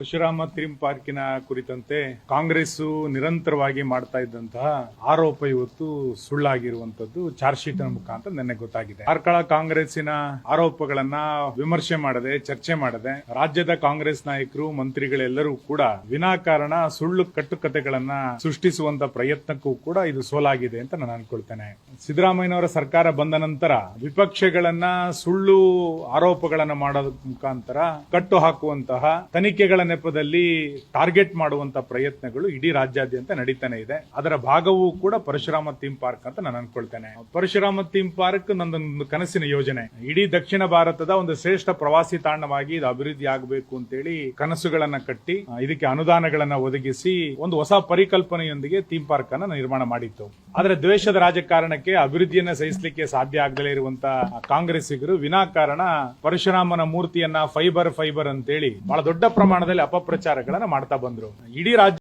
Parashurama theme ಪಾರ್ಕಿನ ಕುರಿತಂತೆ ಕಾಂಗ್ರೆಸ್ ನಿರಂತರವಾಗಿ ಮಾಡ್ತಾ ಇದ್ದಂತಹ ಆರೋಪ ಇವತ್ತು ಸುಳ್ಳಾಗಿರುವಂತದ್ದು ಚಾರ್ಜ್ ಶೀಟ್ ಮುಖಾಂತರ ನಿನ್ನೆ ಗೊತ್ತಾಗಿದೆ. ಕಾರ್ಕಳ ಕಾಂಗ್ರೆಸ್ಸಿನ ಆರೋಪಗಳನ್ನ ವಿಮರ್ಶೆ ಮಾಡದೆ, ಚರ್ಚೆ ಮಾಡದೆ ರಾಜ್ಯದ ಕಾಂಗ್ರೆಸ್ ನಾಯಕರು, ಮಂತ್ರಿಗಳೆಲ್ಲರೂ ಕೂಡ ವಿನಾಕಾರಣ ಸುಳ್ಳು ಕಟ್ಟುಕತೆಗಳನ್ನ ಸೃಷ್ಟಿಸುವಂತ ಪ್ರಯತ್ನಕ್ಕೂ ಕೂಡ ಇದು ಸೋಲಾಗಿದೆ ಅಂತ ನಾನು ಅನ್ಕೊಳ್ತೇನೆ. ಸಿದ್ದರಾಮಯ್ಯನವರ ಸರ್ಕಾರ ಬಂದ ನಂತರ ವಿಪಕ್ಷಗಳನ್ನ ಸುಳ್ಳು ಆರೋಪಗಳನ್ನ ಮಾಡೋದ ಮುಖಾಂತರ ಕಟ್ಟು ಹಾಕುವಂತಹ ತನಿಖೆಗಳ ನೆಪದಲ್ಲಿ ಟಾರ್ಗೆಟ್ ಮಾಡುವಂತ ಪ್ರಯತ್ನಗಳು ಇಡೀ ರಾಜ್ಯಾದ್ಯಂತ ನಡೀತಾನೆ ಇದೆ. ಅದರ ಭಾಗವೂ ಕೂಡ ಪರಶುರಾಮ ಥೀಮ್ ಪಾರ್ಕ್ ಅಂತ ನಾನು ಅನ್ಕೊಳ್ತೇನೆ. ಪರಶುರಾಮ ಥೀಮ್ ಪಾರ್ಕ್ ನಂದೊಂದು ಕನಸಿನ ಯೋಜನೆ. ಇಡೀ ದಕ್ಷಿಣ ಭಾರತದ ಒಂದು ಶ್ರೇಷ್ಠ ಪ್ರವಾಸಿ ತಾಣವಾಗಿ ಇದು ಅಭಿವೃದ್ಧಿ ಆಗಬೇಕು ಅಂತೇಳಿ ಕನಸುಗಳನ್ನ ಕಟ್ಟಿ ಇದಕ್ಕೆ ಅನುದಾನಗಳನ್ನ ಒದಗಿಸಿ ಒಂದು ಹೊಸ ಪರಿಕಲ್ಪನೆಯೊಂದಿಗೆ ಥೀಮ್ ಪಾರ್ಕ್ ಅನ್ನ ನಿರ್ಮಾಣ ಮಾಡಿತ್ತು. ಆದ್ರೆ ದ್ವೇಷದ ರಾಜಕಾರಣಕ್ಕೆ ಅಭಿವೃದ್ಧಿಯನ್ನ ಸಹಿಸಲಿಕ್ಕೆ ಸಾಧ್ಯ ಆಗದಲೇ ಇರುವಂತಹ ಕಾಂಗ್ರೆಸ್ಸಿಗರು ವಿನಾಕಾರಣ ಪರಶುರಾಮನ ಮೂರ್ತಿಯನ್ನ ಫೈಬರ್ ಅಂತೇಳಿ ಬಹಳ ದೊಡ್ಡ ಪ್ರಮಾಣದಲ್ಲಿ ಅಪಪ್ರಚಾರಗಳನ್ನ ಮಾಡ್ತಾ ಬಂದ್ರು. ಇಡೀ ರಾಜ್ಯ